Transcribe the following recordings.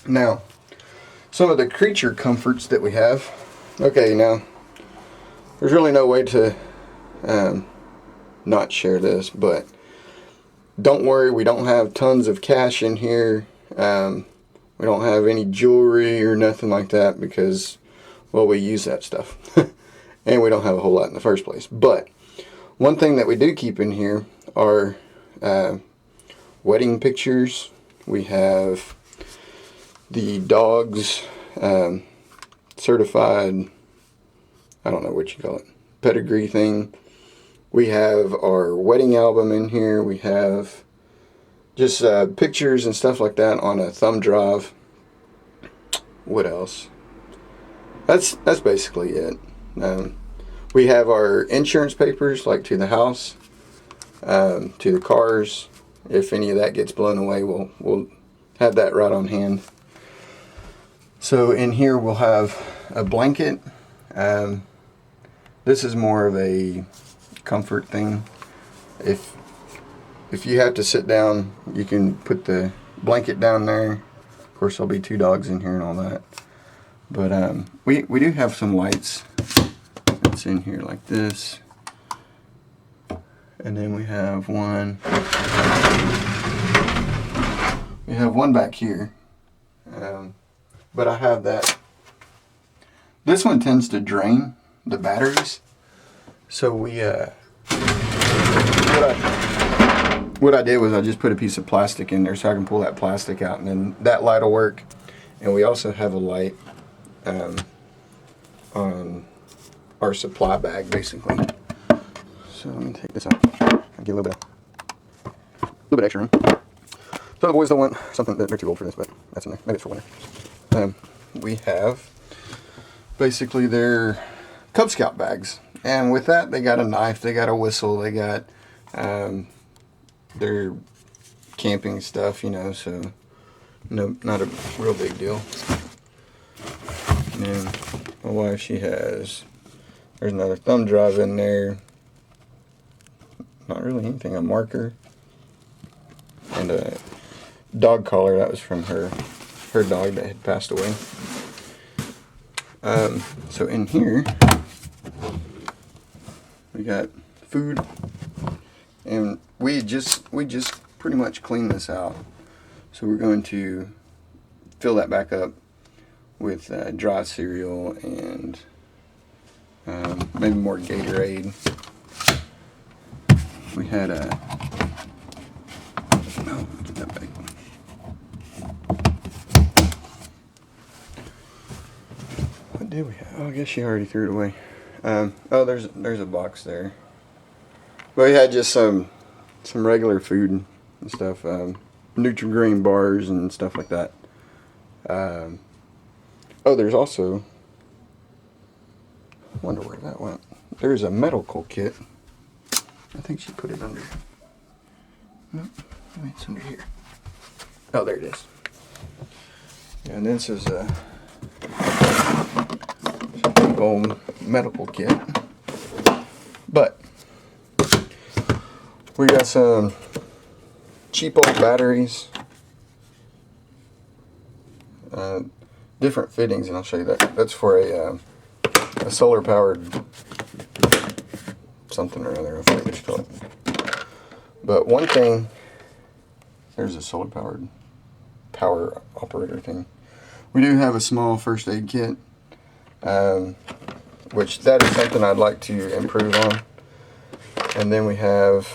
Now, some of the creature comforts that we have. Okay, now, there's really no way to not share this, but don't worry, we don't have tons of cash in here. We don't have any jewelry or nothing like that because, well, we use that stuff. And we don't have a whole lot in the first place. But one thing that we do keep in here are wedding pictures. We have the dog's certified, I don't know what you call it, pedigree thing. We have our wedding album in here. We have just pictures and stuff like that on a thumb drive. What else? That's basically it. We have our insurance papers, like to the house, to the cars. If any of that gets blown away, we'll have that right on hand. So in here we'll have a blanket. This is more of a comfort thing. If you have to sit down, you can put the blanket down there. Of course, there'll be 2 dogs in here and all that. But we do have some lights that's in here like this. And then we have one. We have one back here. But I have that. This one tends to drain the batteries. So what I did was I just put a piece of plastic in there so I can pull that plastic out, and then that light will work. And we also have a light on our supply bag, basically. So let me take this out. I'll get a little bit extra room. So the boys don't want something that they're too old for this, but that's in there. Maybe it's for winter. We have basically their Cub Scout bags, and with that they got a knife, they got a whistle, they got their camping stuff, you know. So no, not a real big deal. And my wife, there's another thumb drive in there. Not really anything, a marker. And a dog collar, that was from her dog that had passed away. So in here, we got food. And we just pretty much cleaned this out. So we're going to fill that back up with dry cereal and maybe more Gatorade. We had get that back. What did we have? Oh, I guess she already threw it away. Oh, there's a box there. But we had just some regular food and stuff, Nutri-Grain bars and stuff like that. Oh, there's also, I wonder where that went. There's a medical kit. I think she put it under. Nope, it's under here. Oh, there it is. Yeah, and this is a big old medical kit. But we got some cheap old batteries, different fittings, and I'll show you that. That's for a solar powered something or other, I forget what you call it. But one thing, there's a solar power operator thing. We do have a small first aid kit, which that is something I'd like to improve on. And then we have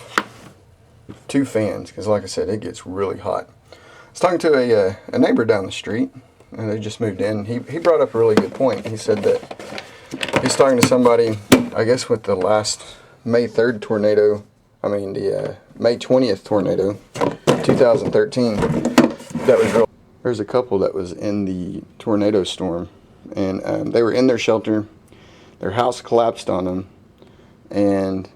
2 fans, because like I said, it gets really hot. I was talking to a neighbor down the street, and they just moved in. He brought up a really good point. He said that he's talking to somebody, I guess with the last May 3rd tornado, the May 20th tornado, 2013, that was real. There's a couple that was in the tornado storm, and they were in their shelter. Their house collapsed on them, and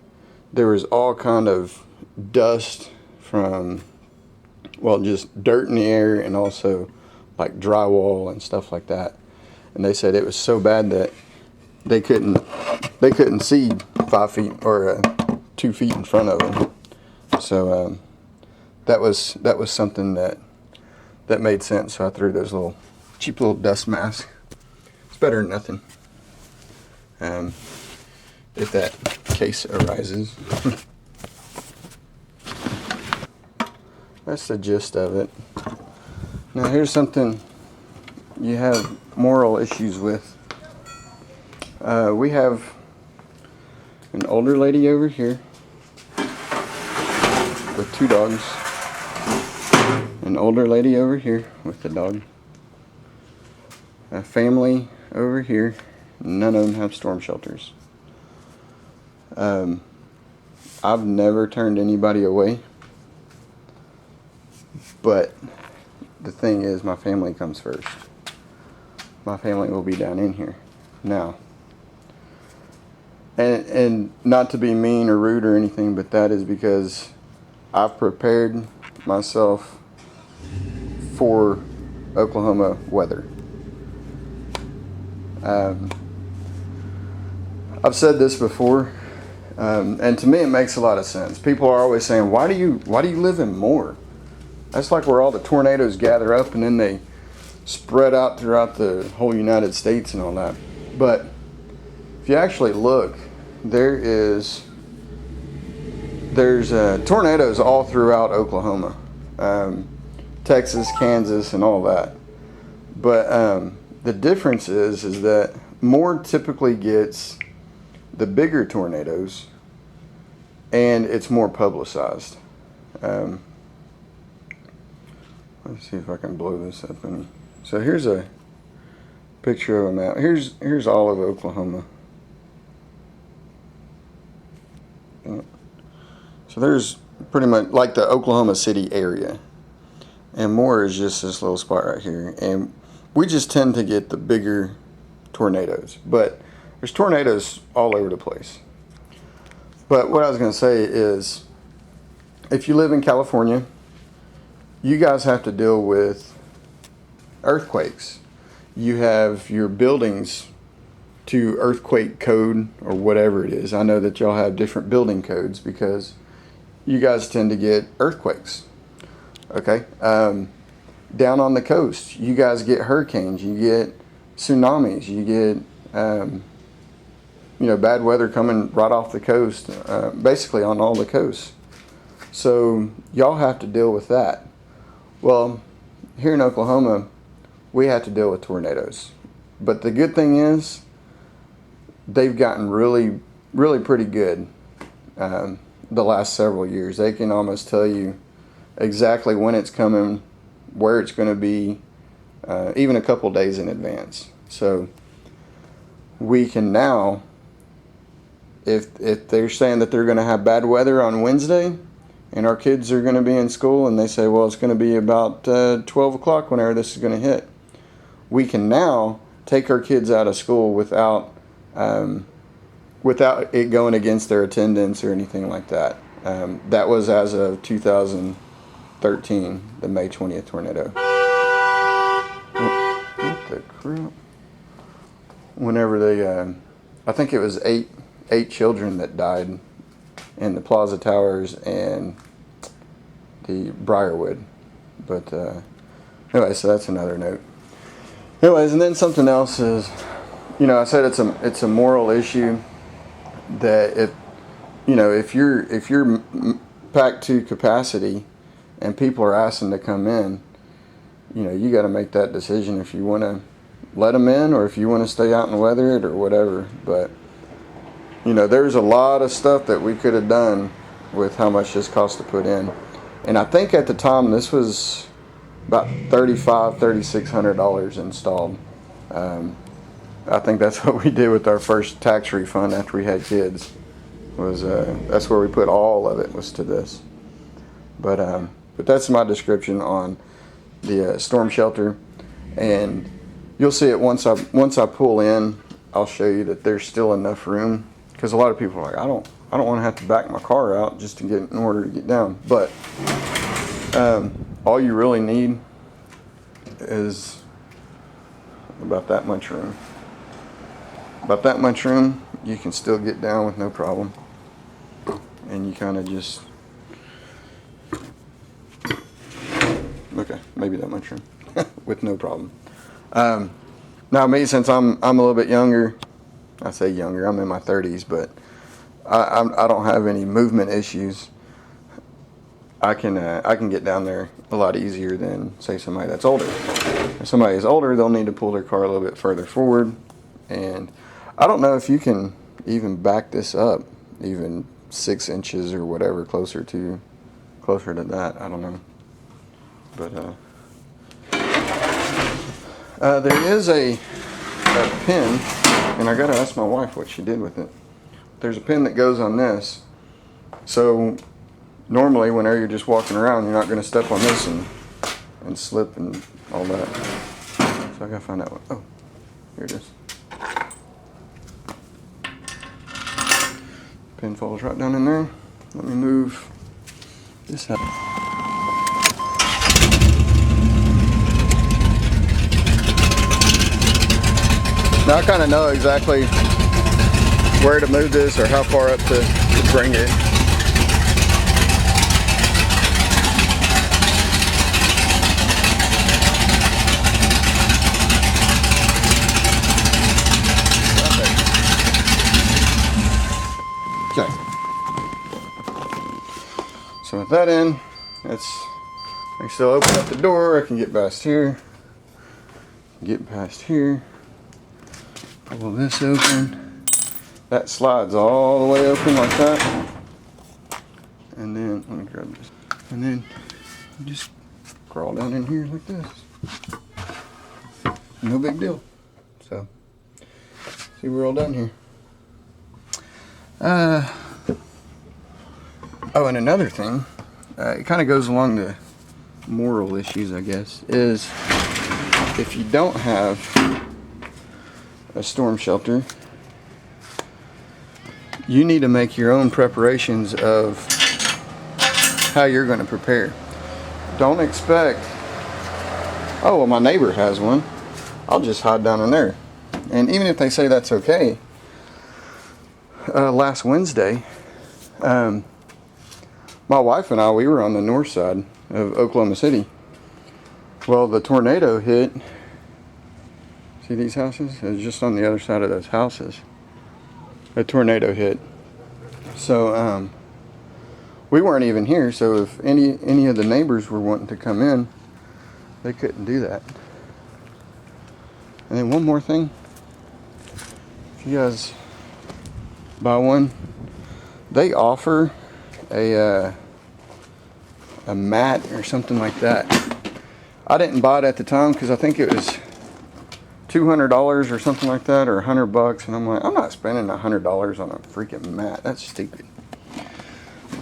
there was all kind of dust from, well, just dirt in the air, and also like drywall and stuff like that. And they said it was so bad that they couldn't see 5 feet or 2 feet in front of them. So that was something that that made sense, so I threw those little cheap little dust masks. It's better than nothing. If that case arises. That's the gist of it. Now here's something you have moral issues with. We have an older lady over here with 2 dogs. An older lady over here with the dog. A family over here. None of them have storm shelters. I've never turned anybody away. But the thing is, my family comes first. My family will be down in here. Now, and not to be mean or rude or anything, but that is because I've prepared myself for Oklahoma weather. I've said this before, and to me it makes a lot of sense. People are always saying, why do you live in Moore? That's like where all the tornadoes gather up and then they spread out throughout the whole United States and all that. But if you actually look, there's tornadoes all throughout Oklahoma, Texas, Kansas, and all that. But the difference is that Moore typically gets the bigger tornadoes, and it's more publicized. Let's see if I can blow this up any. So here's a picture of a map. Here's all of Oklahoma. So there's pretty much like the Oklahoma City area, and Moore is just this little spot right here, and we just tend to get the bigger tornadoes, but there's tornadoes all over the place. But what I was going to say is, if you live in California, you guys have to deal with earthquakes. You have your buildings to earthquake code or whatever it is. I know that y'all have different building codes because you guys tend to get earthquakes. Okay. Down on the coast, you guys get hurricanes, you get tsunamis, you get bad weather coming right off the coast, basically on all the coasts. So y'all have to deal with that. Well, here in Oklahoma, we have to deal with tornadoes. But the good thing is, they've gotten really, really pretty good the last several years. They can almost tell you exactly when it's coming, where it's going to be, even a couple days in advance. So we can now, if they're saying that they're going to have bad weather on Wednesday, and our kids are going to be in school, and they say, well, it's going to be about 12 o'clock whenever this is going to hit, we can now take our kids out of school without it going against their attendance or anything like that. That was as of 2013, the May 20th tornado. What the crap? Whenever they, I think it was eight children that died in the Plaza Towers and the Briarwood. But anyway, so that's another note. Anyways, and then something else is, I said it's a moral issue that if you're packed to capacity and people are asking to come in, you got to make that decision if you want to let them in or if you want to stay out and weather it or whatever. But there's a lot of stuff that we could have done with how much this cost to put in. And I think at the time this was about $3,600 installed. I think that's what we did with our first tax refund after we had kids. That's where we put all of it, was to this. But that's my description on the storm shelter, and you'll see it once I pull in. I'll show you that there's still enough room. Because a lot of people are like, I don't want to have to back my car out just to get in order to get down. But all you really need is about that much room. About that much room, you can still get down with no problem. And you kind of just look Okay, maybe that much room with no problem. Now me, since I'm a little bit younger, I say younger, I'm in my 30s, but I don't have any movement issues. I can get down there a lot easier than, say, somebody that's older. If somebody is older, they'll need to pull their car a little bit further forward, and I don't know if you can even back this up even 6 inches or whatever, closer to that. I don't know, but there is a pin, and I gotta ask my wife what she did with it. There's a pin that goes on this, so normally whenever you're just walking around, you're not going to step on this and slip and all that. So I gotta find that one. Oh, here it is. Pin falls right down in there. Let me move this out. Now I kind of know exactly where to move this or how far up to bring it. Okay. So with that in, I can still open up the door. I can get past here. Get past here. Pull this open. That slides all the way open like that. And then, let me grab this. And then you just crawl down in here like this. No big deal. So, see, we're all done here. Oh, and another thing, it kind of goes along the moral issues, I guess, is if you don't have a storm shelter, you need to make your own preparations of how you're going to prepare. Don't expect, oh, well, my neighbor has one, I'll just hide down in there. And even if they say that's okay, last Wednesday, my wife and I, we were on the north side of Oklahoma City. Well, the tornado hit. See these houses? It was just on the other side of those houses. A tornado hit. So we weren't even here. So if any of the neighbors were wanting to come in, they couldn't do that. And then one more thing. If you guys buy one, they offer a mat or something like that. I didn't buy it at the time because I think it was $200 or something like that, or $100, and I'm like, I'm not spending $100 on a freaking mat. That's stupid.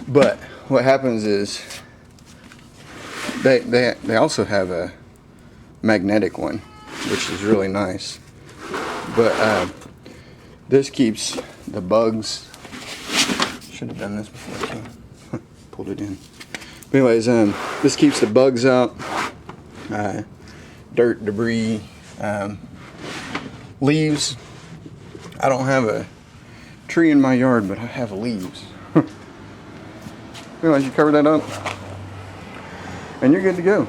But what happens is they also have a magnetic one, which is really nice. But this keeps the bugs. Should have done this before I came. Pulled it in. But anyways, this keeps the bugs out, dirt, debris, leaves. I don't have a tree in my yard, but I have leaves. Anyways, you cover that up, and you're good to go.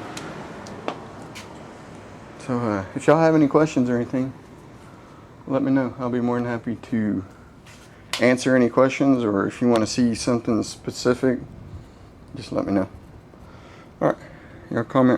So if y'all have any questions or anything, let me know. I'll be more than happy to answer any questions, or if you want to see something specific, just let me know. Alright, y'all comment